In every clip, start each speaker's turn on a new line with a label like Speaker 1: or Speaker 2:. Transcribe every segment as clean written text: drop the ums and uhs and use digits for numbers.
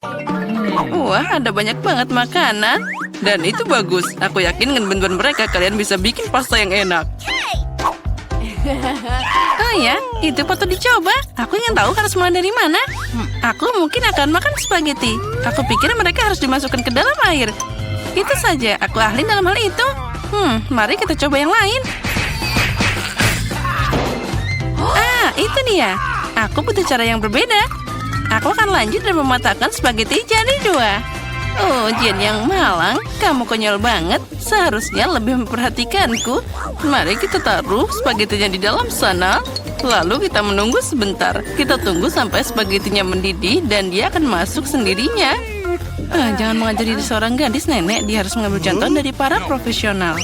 Speaker 1: Wah, ada banyak banget makanan. Dan itu bagus. Aku yakin dengan bantuan mereka kalian bisa bikin pasta yang enak. Oh ya, itu patut dicoba. Aku ingin tahu harus mulai dari mana. Aku mungkin akan makan spaghetti. Aku pikir mereka harus dimasukkan ke dalam air. Itu saja, aku ahli dalam hal itu. Mari kita coba yang lain. Ah, itu dia. Aku butuh cara yang berbeda. Aku akan lanjut dan mematahkan spaghetti jadi 2. Oh, Jen yang malang, kamu konyol banget. Seharusnya lebih memperhatikanku. Mari kita taruh spagettinya di dalam sana. Lalu kita menunggu sebentar. Kita tunggu sampai spagettinya mendidih dan dia akan masuk sendirinya. Jangan mengajari seorang gadis, nenek. Dia harus mengambil contoh dari para profesional.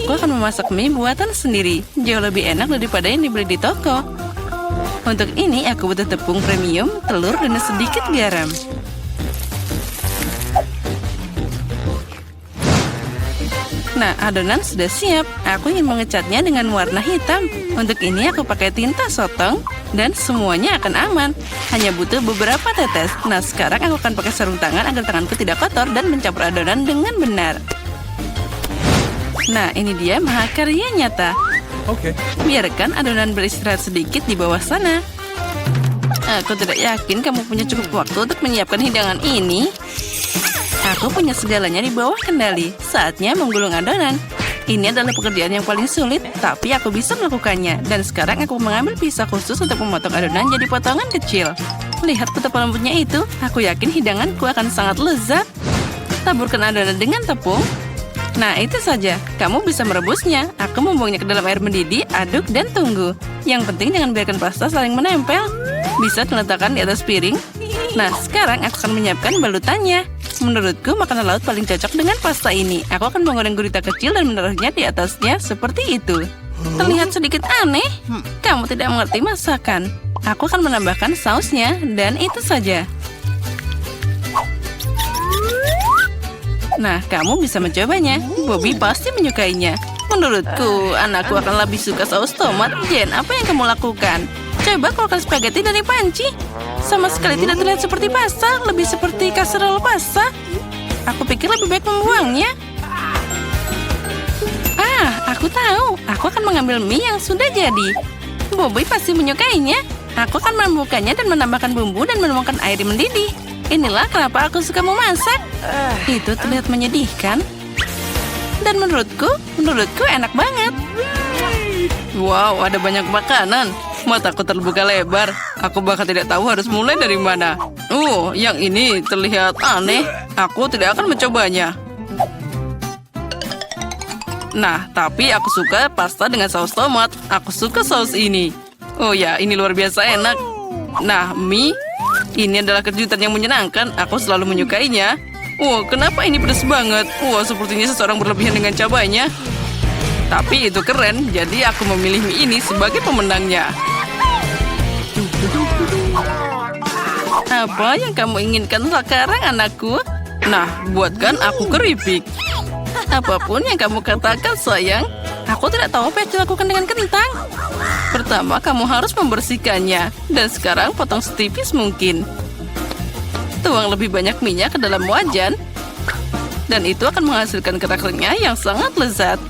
Speaker 1: Aku akan memasak mie buatan sendiri. Jauh lebih enak daripada yang dibeli di toko. Untuk ini aku butuh tepung premium, telur, dan sedikit garam. Nah, adonan sudah siap. Aku ingin mengecatnya dengan warna hitam. Untuk ini aku pakai tinta sotong dan semuanya akan aman. Hanya butuh beberapa tetes. Nah, sekarang aku akan pakai sarung tangan agar tanganku tidak kotor dan mencampur adonan dengan benar. Nah, ini dia mahakarya nyata.
Speaker 2: Oke.
Speaker 1: Biarkan adonan beristirahat sedikit di bawah sana. Aku tidak yakin kamu punya cukup waktu untuk menyiapkan hidangan ini. Aku punya segalanya di bawah kendali. Saatnya menggulung adonan. Ini adalah pekerjaan yang paling sulit, tapi aku bisa melakukannya. Dan sekarang aku mengambil pisau khusus untuk memotong adonan jadi potongan kecil. Lihat betapa lembutnya itu. Aku yakin hidanganku akan sangat lezat. Taburkan adonan dengan tepung. Nah, itu saja. Kamu bisa merebusnya. Aku membuangnya ke dalam air mendidih, aduk, dan tunggu. Yang penting jangan biarkan pasta saling menempel. Bisa diletakkan di atas piring. Nah, sekarang aku akan menyiapkan balutannya. Menurutku, makanan laut paling cocok dengan pasta ini. Aku akan menggoreng gurita kecil dan menaruhnya di atasnya seperti itu. Terlihat sedikit aneh. Kamu tidak mengerti masakan. Aku akan menambahkan sausnya, dan itu saja. Nah, kamu bisa mencobanya. Bobby pasti menyukainya. Menurutku, anakku akan lebih suka saus tomat. Jen, apa yang kamu lakukan? Coba keluarkan spaghetti dari panci. Sama sekali tidak terlihat seperti pasta, lebih seperti kasserole pasta. Aku pikir lebih baik membuangnya. Aku tahu. Aku akan mengambil mie yang sudah jadi. Bobby pasti menyukainya. Aku akan membukanya dan menambahkan bumbu dan menuangkan air mendidih. Inilah kenapa aku suka memasak. Itu terlihat menyedihkan. Dan menurutku enak banget. Wow, ada banyak makanan. Mataku terbuka lebar. Aku bahkan tidak tahu harus mulai dari mana. Yang ini terlihat aneh. Aku tidak akan mencobanya. Nah, tapi aku suka pasta dengan saus tomat. Aku suka saus ini. Oh ya, ini luar biasa enak. Nah, mie. Ini adalah kejutan yang menyenangkan. Aku selalu menyukainya. Kenapa ini pedas banget? Sepertinya seseorang berlebihan dengan cabainya. Tapi itu keren, jadi aku memilih mie ini sebagai pemenangnya. Apa yang kamu inginkan sekarang, anakku? Nah, buatkan aku keripik. Apapun yang kamu katakan, sayang. Aku tidak tahu apa yang dilakukan dengan kentang. Pertama, kamu harus membersihkannya. Dan sekarang potong setipis mungkin. Tuang lebih banyak minyak ke dalam wajan. Dan itu akan menghasilkan kerak renyah yang sangat lezat.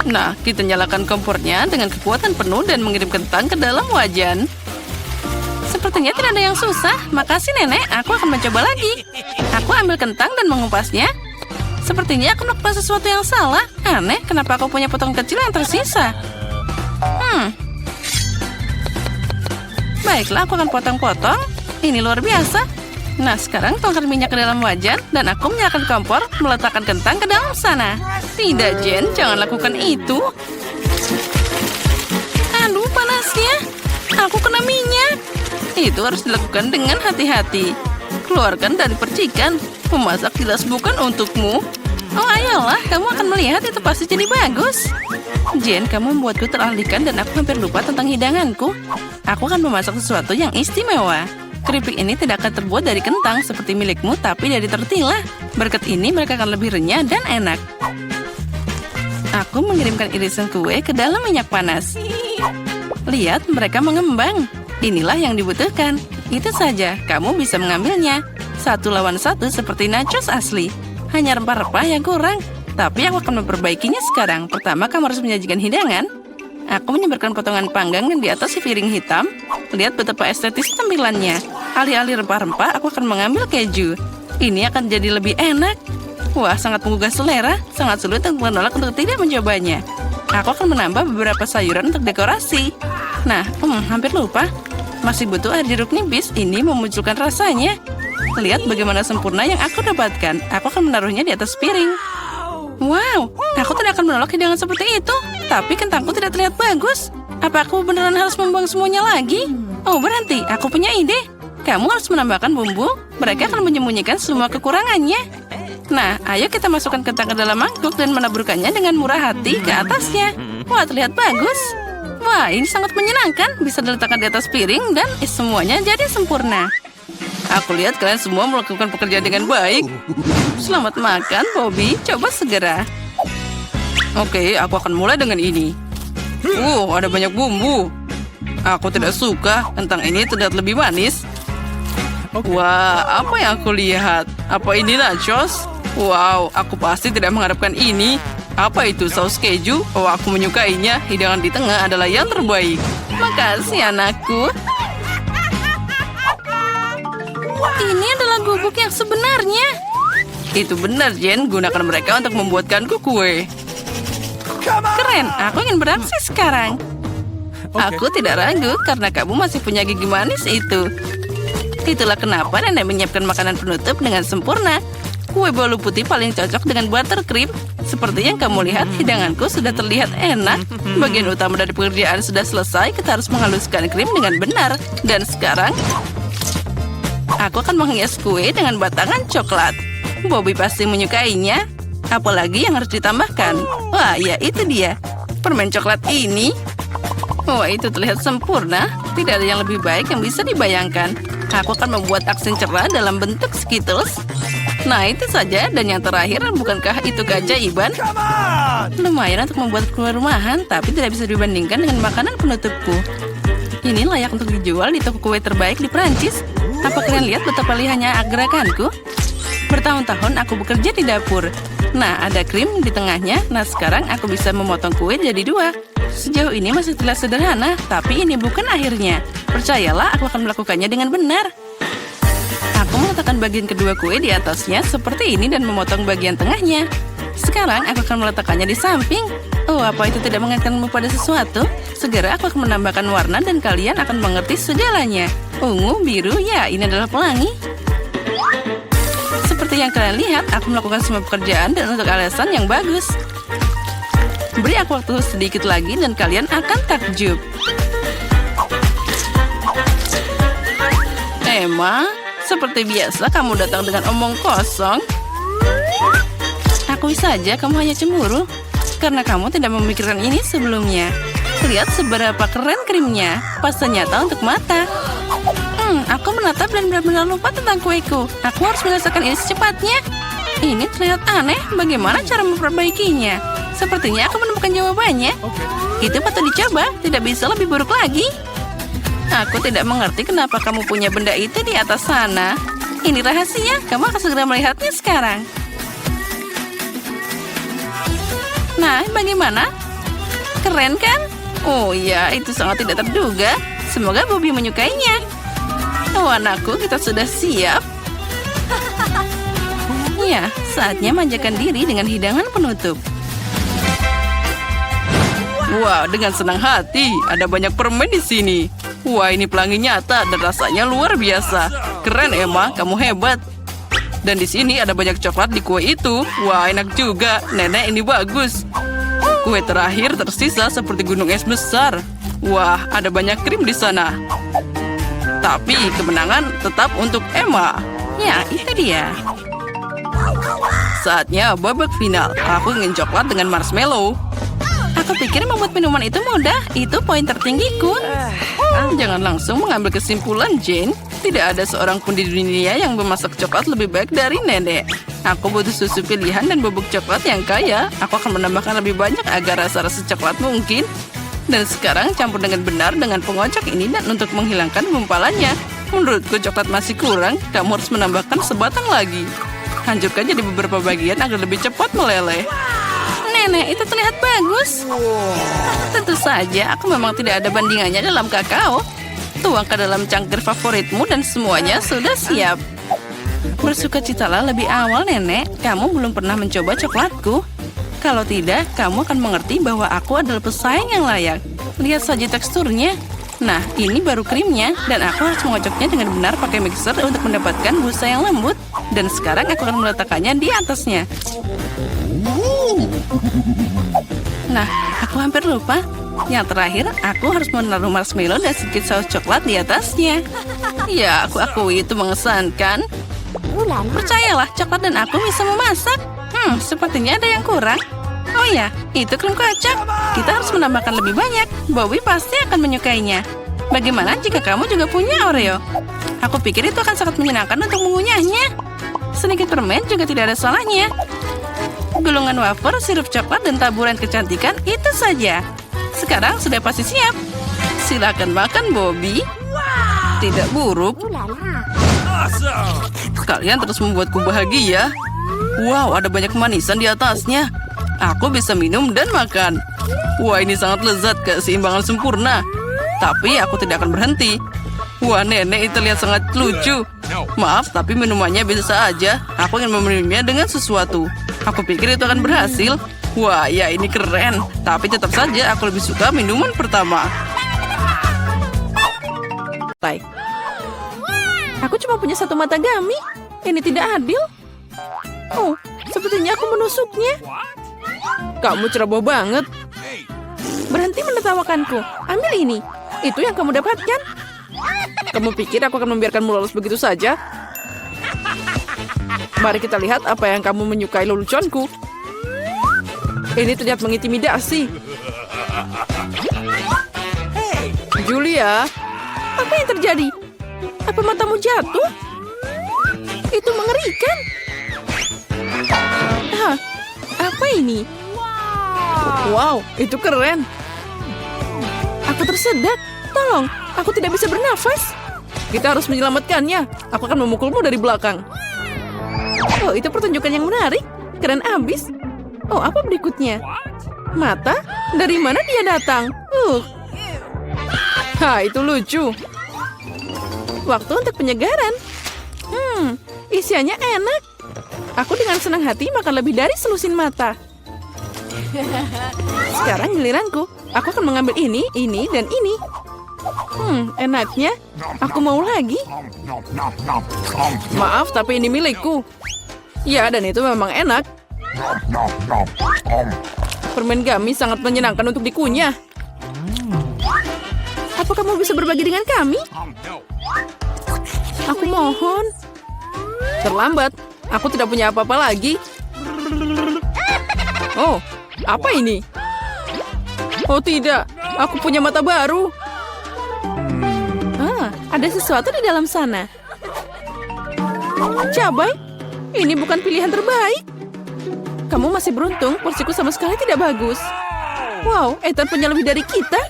Speaker 1: Nah, kita nyalakan kompornya dengan kekuatan penuh dan mengirim kentang ke dalam wajan. Sepertinya tidak ada yang susah. Makasih, Nenek. Aku akan mencoba lagi. Aku ambil kentang dan mengupasnya. Sepertinya aku melakukan sesuatu yang salah. Aneh, kenapa aku punya potong kecil yang tersisa? Baiklah, aku akan potong-potong. Ini luar biasa. Nah, sekarang tuangkan minyak ke dalam wajan dan aku menyalakan kompor, meletakkan kentang ke dalam sana. Tidak, Jen, jangan lakukan itu. Aduh, panasnya. Aku kena minyak. Itu harus dilakukan dengan hati-hati. Keluarkan dari percikan. Memasak jelas bukan untukmu. Ayolah, kamu akan melihat itu pasti jadi bagus. Jen, kamu membuatku teralihkan dan aku hampir lupa tentang hidanganku. Aku akan memasak sesuatu yang istimewa. Keripik ini tidak akan terbuat dari kentang seperti milikmu, tapi dari tortilla. Berkat ini mereka akan lebih renyah dan enak. Aku mengirimkan irisan kue ke dalam minyak panas. Lihat, mereka mengembang. Inilah yang dibutuhkan. Itu saja, kamu bisa mengambilnya. 1 lawan 1 seperti nachos asli. Hanya rempah-rempah yang kurang. Tapi aku akan memperbaikinya sekarang. Pertama, kamu harus menyajikan hidangan. Aku menyebarkan potongan panggang di atas piring hitam. Lihat betapa estetis tampilannya. Alih-alih rempah-rempah, aku akan mengambil keju. Ini akan jadi lebih enak. Wah, sangat menggugah selera. Sangat sulit untuk menolak untuk tidak mencobanya. Aku akan menambah beberapa sayuran untuk dekorasi. Nah, hampir lupa. Masih butuh air jeruk nipis. Ini memunculkan rasanya. Lihat bagaimana sempurna yang aku dapatkan. Aku akan menaruhnya di atas piring. Wow, aku tidak akan menolak hidangan seperti itu. Tapi kentangku tidak terlihat bagus. Apa aku beneran harus membuang semuanya lagi? Oh, berhenti. Aku punya ide. Kamu harus menambahkan bumbu. Mereka akan menyembunyikan semua kekurangannya. Nah, ayo kita masukkan kentang ke dalam mangkuk dan menaburkannya dengan murah hati ke atasnya. Wah, terlihat bagus. Wah, ini sangat menyenangkan. Bisa diletakkan di atas piring dan semuanya jadi sempurna. Aku lihat kalian semua melakukan pekerjaan dengan baik. Selamat makan, Bobby. Coba segera. Oke, aku akan mulai dengan ini. Ada banyak bumbu. Aku tidak suka. Kentang ini terlihat lebih manis. Wah, apa yang aku lihat? Apa ini nachos? Wow, aku pasti tidak mengharapkan ini. Apa itu saus keju? Oh, aku menyukainya. Hidangan di tengah adalah yang terbaik. Makasih, anakku. Ini adalah gubuk yang sebenarnya. Itu benar, Jen. Gunakan mereka untuk membuatkanku kue. Keren, aku ingin beraksi sekarang. Aku tidak ragu karena kamu masih punya gigi manis itu. Itulah kenapa nenek menyiapkan makanan penutup dengan sempurna. Kue bolu putih paling cocok dengan buttercream. Seperti yang kamu lihat, hidanganku sudah terlihat enak. Bagian utama dari pekerjaan sudah selesai. Kita harus menghaluskan krim dengan benar. Dan sekarang, aku akan menghias kue dengan batangan coklat. Bobby pasti menyukainya. Apalagi yang harus ditambahkan? Wah, ya itu dia. Permen coklat ini. Wah, itu terlihat sempurna. Tidak ada yang lebih baik yang bisa dibayangkan. Aku akan membuat aksen cerah dalam bentuk Skittles. Nah, itu saja. Dan yang terakhir, bukankah itu keajaiban? Lumayan untuk membuat kue rumahan, tapi tidak bisa dibandingkan dengan makanan penutupku. Ini layak untuk dijual di toko kue terbaik di Prancis. Apa kalian lihat betapa lihatnya gerakanku? Bertahun-tahun aku bekerja di dapur. Nah, ada krim di tengahnya. Nah, sekarang aku bisa memotong kue jadi 2. Sejauh ini masih terlihat sederhana, tapi ini bukan akhirnya. Percayalah, aku akan melakukannya dengan benar. Aku meletakkan bagian kedua kue di atasnya seperti ini dan memotong bagian tengahnya. Sekarang aku akan meletakkannya di samping. Oh, apa itu tidak mengingatkanmu pada sesuatu? Segera aku akan menambahkan warna dan kalian akan mengerti segalanya. Ungu, biru, ya ini adalah pelangi. Seperti yang kalian lihat, aku melakukan semua pekerjaan dan untuk alasan yang bagus. Beri aku waktu sedikit lagi dan kalian akan takjub. Emma, seperti biasa kamu datang dengan omong kosong. Akui saja kamu hanya cemburu karena kamu tidak memikirkan ini sebelumnya. Lihat seberapa keren krimnya. Pasta nyata untuk mata. Aku menatap dan benar-benar lupa tentang kueku. Aku harus menyelesaikan ini secepatnya. Ini terlihat aneh. Bagaimana cara memperbaikinya? Sepertinya aku menemukan jawabannya. Itu patut dicoba. Tidak bisa lebih buruk lagi. Aku tidak mengerti kenapa kamu punya benda itu di atas sana. Ini rahasia. Kamu akan segera melihatnya sekarang. Nah, bagaimana? Keren kan? Oh ya, itu sangat tidak terduga. Semoga Bobby menyukainya. Oh, anakku, kita sudah siap. Ya, saatnya manjakan diri dengan hidangan penutup. Wah, dengan senang hati. Ada banyak permen di sini. Wah, ini pelangi nyata dan rasanya luar biasa. Keren, Emma. Kamu hebat. Dan di sini ada banyak coklat di kue itu. Wah, enak juga. Nenek, ini bagus. Kue terakhir tersisa seperti gunung es besar. Wah, ada banyak krim di sana. Tapi kemenangan tetap untuk Emma. Ya, itu dia. Saatnya babak final. Aku ingin coklat dengan marshmallow. Aku pikir membuat minuman itu mudah. Itu poin tertinggiku. Jangan langsung mengambil kesimpulan, Jane. Tidak ada seorang pun di dunia yang memasak coklat lebih baik dari nenek. Aku butuh susu pilihan dan bubuk coklat yang kaya. Aku akan menambahkan lebih banyak agar rasa-rasa coklat mungkin. Dan sekarang campur dengan benar dengan pengocok ini dan untuk menghilangkan gumpalannya. Menurutku coklat masih kurang. Kamu harus menambahkan sebatang lagi. Hancurkan jadi beberapa bagian agar lebih cepat meleleh. Nenek, itu terlihat bagus. Tentu saja, aku memang tidak ada bandingannya dalam kakao. Tuang ke dalam cangkir favoritmu dan semuanya sudah siap. Bersukacitalah lebih awal, Nenek. Kamu belum pernah mencoba coklatku. Kalau tidak, kamu akan mengerti bahwa aku adalah pesaing yang layak. Lihat saja teksturnya. Nah, ini baru krimnya, dan aku harus mengocoknya dengan benar pakai mixer untuk mendapatkan busa yang lembut. Dan sekarang aku akan meletakkannya di atasnya. Nah, aku hampir lupa. Yang terakhir, aku harus menaruh marshmallow dan sedikit saus coklat di atasnya. Ya, aku akui itu mengesankan. Percayalah, coklat dan aku bisa memasak. Sepertinya ada yang kurang. Oh ya, itu krim kocok. Kita harus menambahkan lebih banyak. Bobby pasti akan menyukainya. Bagaimana jika kamu juga punya Oreo? Aku pikir itu akan sangat menyenangkan untuk mengunyahnya. Sedikit permen juga tidak ada salahnya. Gulungan wafer, sirup coklat, dan taburan kecantikan itu saja. Sekarang sudah pasti siap. Silakan makan, Bobby. Tidak buruk. Kalian terus membuatku bahagia. Wow, ada banyak kemanisan di atasnya. Aku bisa minum dan makan. Wah, ini sangat lezat, keseimbangan sempurna. Tapi aku tidak akan berhenti. Wah, nenek itu lihat sangat lucu. Maaf, tapi minumannya biasa aja. Aku ingin meminumnya dengan sesuatu. Aku pikir itu akan berhasil. Wah, ya ini keren. Tapi tetap saja aku lebih suka minuman pertama. Aku cuma punya satu mata gami. Ini tidak adil. Oh, sepertinya aku menusuknya. Kamu ceroboh banget. Berhenti menertawakanku. Ambil ini. Itu yang kamu dapatkan. Kamu pikir aku akan membiarkanmu lolos begitu saja? Mari kita lihat apa yang kamu menyukai leluconku. Ini terlihat mengintimidasi. Julia, apa yang terjadi? Apa matamu jatuh? Itu mengerikan. Hah, apa ini? Wow, itu keren. Aku tersedak. Tolong, aku tidak bisa bernafas. Kita harus menyelamatkannya. Aku akan memukulmu dari belakang. Oh, itu pertunjukan yang menarik. Keren abis. Oh, apa berikutnya? Mata? Dari mana dia datang? Itu lucu. Waktu untuk penyegaran. Isiannya enak. Aku dengan senang hati makan lebih dari selusin mata. Sekarang giliranku. Aku akan mengambil ini, dan ini. Enaknya. Aku mau lagi. Maaf, tapi ini milikku. Ya, dan itu memang enak. Permen gummy sangat menyenangkan untuk dikunyah. Apa kamu bisa berbagi dengan kami? Aku mohon. Terlambat. Aku tidak punya apa-apa lagi. Oh, apa ini? Oh tidak, aku punya mata baru. Ada sesuatu di dalam sana. Cabai, ini bukan pilihan terbaik. Kamu masih beruntung, porsiku sama sekali tidak bagus. Wow, Ethan punya lebih dari kita.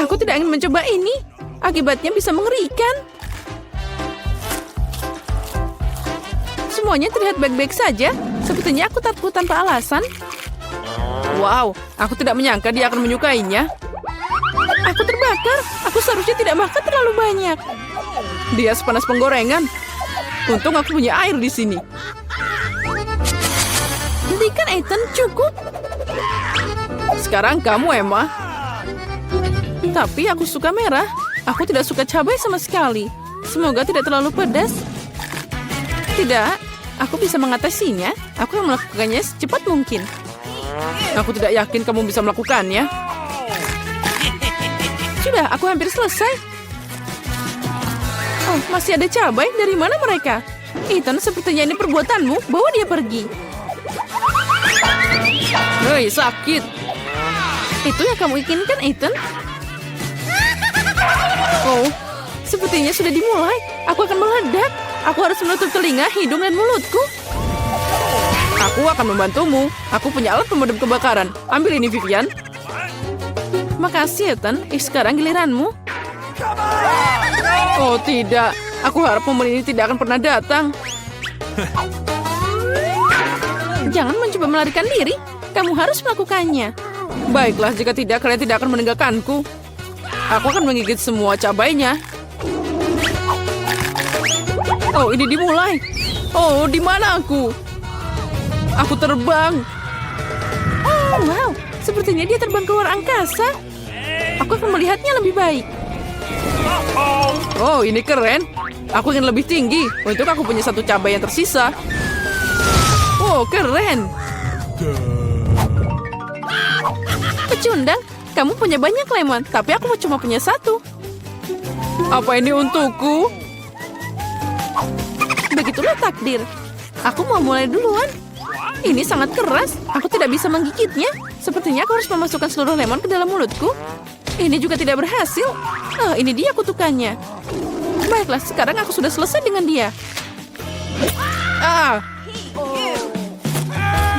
Speaker 1: Aku tidak ingin mencoba ini. Akibatnya bisa mengerikan. Semuanya terlihat baik-baik saja. Sepertinya aku takut tanpa alasan. Wow, aku tidak menyangka dia akan menyukainya. Aku terbakar. Aku seharusnya tidak makan terlalu banyak. Dia sepanas penggorengan. Untung aku punya air di sini. Hentikan, Ethan, cukup. Sekarang kamu, Emma. Tapi aku suka merah. Aku tidak suka cabai sama sekali. Semoga tidak terlalu pedas. Tidak, aku bisa mengatasinya. Aku akan melakukannya secepat mungkin. Aku tidak yakin kamu bisa melakukannya. Sudah, aku hampir selesai. Oh, masih ada cabai? Dari mana mereka? Ethan, sepertinya ini perbuatanmu. Bawa dia pergi. Hei, sakit. Itu yang kamu inginkan, Ethan? Oh, sepertinya sudah dimulai. Aku akan meledak. Aku harus menutup telinga, hidung, dan mulutku. Aku akan membantumu. Aku punya alat pemadam kebakaran. Ambil ini, Vivian. Makasih, Ethan. Sekarang giliranmu. Oh tidak, aku harap momen ini tidak akan pernah datang. Jangan mencoba melarikan diri, kamu harus melakukannya. Baiklah, jika tidak, kalian tidak akan meninggalkanku. Aku akan menggigit semua cabainya. Oh, ini dimulai. Oh, di mana aku? Aku terbang. Oh, wow. Sepertinya dia terbang keluar angkasa. Aku akan melihatnya lebih baik. Oh, ini keren. Aku ingin lebih tinggi. Untuk aku punya satu cabai yang tersisa. Oh, keren. Pecundang, kamu punya banyak lemon, tapi aku cuma punya satu. Apa ini untukku? Begitulah takdir. Aku mau mulai duluan. Ini sangat keras. Aku tidak bisa menggigitnya. Sepertinya aku harus memasukkan seluruh lemon ke dalam mulutku. Ini juga tidak berhasil. Oh, ini dia kutukannya. Baiklah, sekarang aku sudah selesai dengan dia.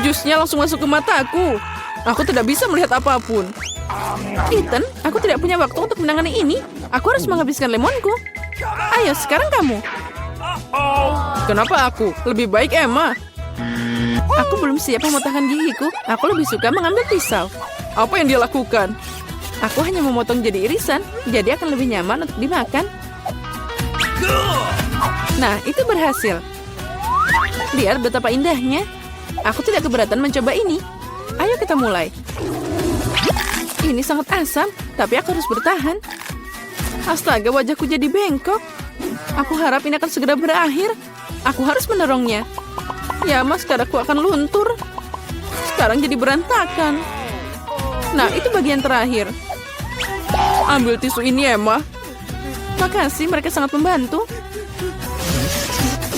Speaker 1: Jusnya langsung masuk ke mataku. Aku tidak bisa melihat apapun. Ethan, aku tidak punya waktu untuk menangani ini. Aku harus menghabiskan lemonku. Ayo, sekarang kamu. Kenapa aku? Lebih baik Emma. Aku belum siap memotongkan gigiku. Aku lebih suka mengambil pisau. Apa yang dia lakukan? Aku hanya memotong jadi irisan, jadi akan lebih nyaman untuk dimakan. Nah, itu berhasil. Lihat betapa indahnya. Aku tidak keberatan mencoba ini. Ayo kita mulai. Ini sangat asam, tapi aku harus bertahan. Astaga, wajahku jadi bengkok. Aku harap ini akan segera berakhir. Aku harus mendorongnya. Ya, maskaraku akan luntur. Sekarang jadi berantakan. Nah, itu bagian terakhir. Ambil tisu ini, Emma. Makasih, mereka sangat membantu.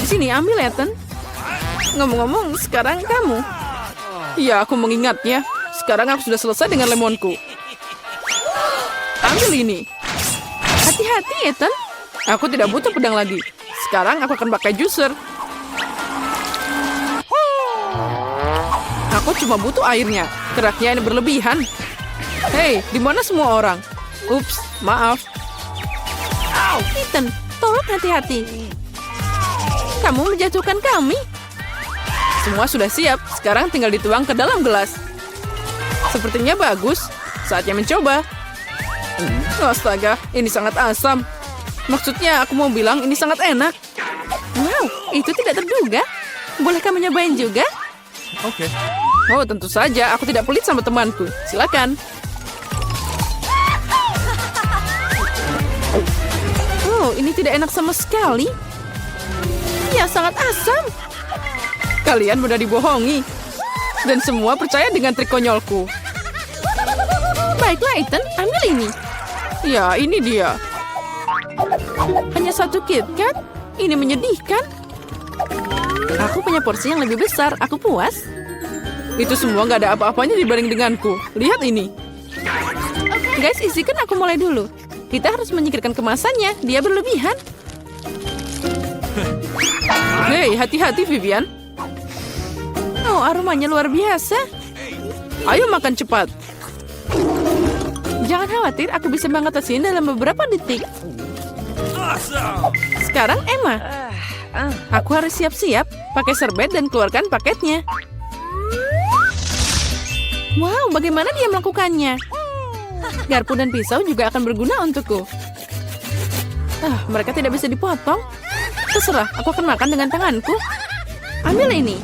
Speaker 1: Sini, ambil, Ethan. Ngomong-ngomong, sekarang kamu. Iya, aku mengingatnya. Sekarang aku sudah selesai dengan lemonku. Ambil ini. Hati-hati, Ethan. Aku tidak butuh pedang lagi. Sekarang aku akan pakai juicer. Aku cuma butuh airnya. Keraknya ini berlebihan. Hei, di mana semua orang? Ups, maaf. Ethan, tolong hati-hati. Kamu menjatuhkan kami. Semua sudah siap. Sekarang tinggal dituang ke dalam gelas. Sepertinya bagus. Saatnya mencoba. Astaga, ini sangat asam. Maksudnya, aku mau bilang ini sangat enak. Wow, itu tidak terduga. Bolehkah menyobain juga?
Speaker 2: Oke.
Speaker 1: Oh, tentu saja. Aku tidak pelit sama temanku. Silakan. Oh, ini tidak enak sama sekali. Ya, sangat asam. Kalian mudah dibohongi. Dan semua percaya dengan trik konyolku. Baiklah, Ethan. Ambil ini. Ya, ini dia. Hanya satu KitKat? Ini menyedihkan. Aku punya porsi yang lebih besar. Aku puas. Itu semua gak ada apa-apanya dibanding denganku. Lihat ini. Guys, izinkan aku mulai dulu. Kita harus menyingkirkan kemasannya. Dia berlebihan. Hei, hati-hati, Vivian. Oh, aromanya luar biasa. Ayo makan cepat. Jangan khawatir, aku bisa mengatasinya dalam beberapa detik. Sekarang Emma. Aku harus siap-siap. Pakai serbet dan keluarkan paketnya. Wow, bagaimana dia melakukannya? Garpu dan pisau juga akan berguna untukku. Mereka tidak bisa dipotong. Terserah, aku akan makan dengan tanganku. Ambil ini.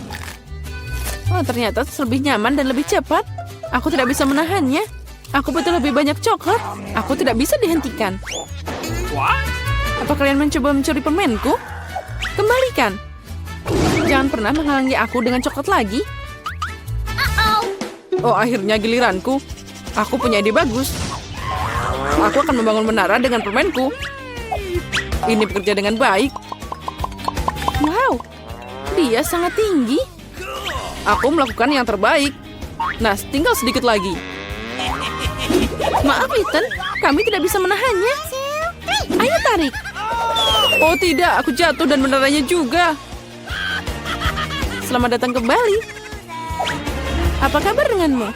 Speaker 1: Oh, ternyata lebih nyaman dan lebih cepat. Aku tidak bisa menahannya. Aku butuh lebih banyak coklat. Aku tidak bisa dihentikan. Apa kalian mencoba mencuri permenku? Kembalikan. Jangan pernah menghalangi aku dengan coklat lagi. Oh, akhirnya giliranku. Aku punya ide bagus. Aku akan membangun menara dengan permenku. Ini bekerja dengan baik. Wow, dia sangat tinggi. Aku melakukan yang terbaik. Nah, tinggal sedikit lagi. Maaf, Ethan. Kami tidak bisa menahannya. Ayo tarik. Oh tidak, aku jatuh dan meneranya juga. Selamat datang kembali. Apa kabar denganmu?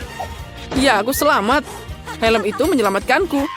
Speaker 1: Ya, aku selamat. Helm itu menyelamatkanku.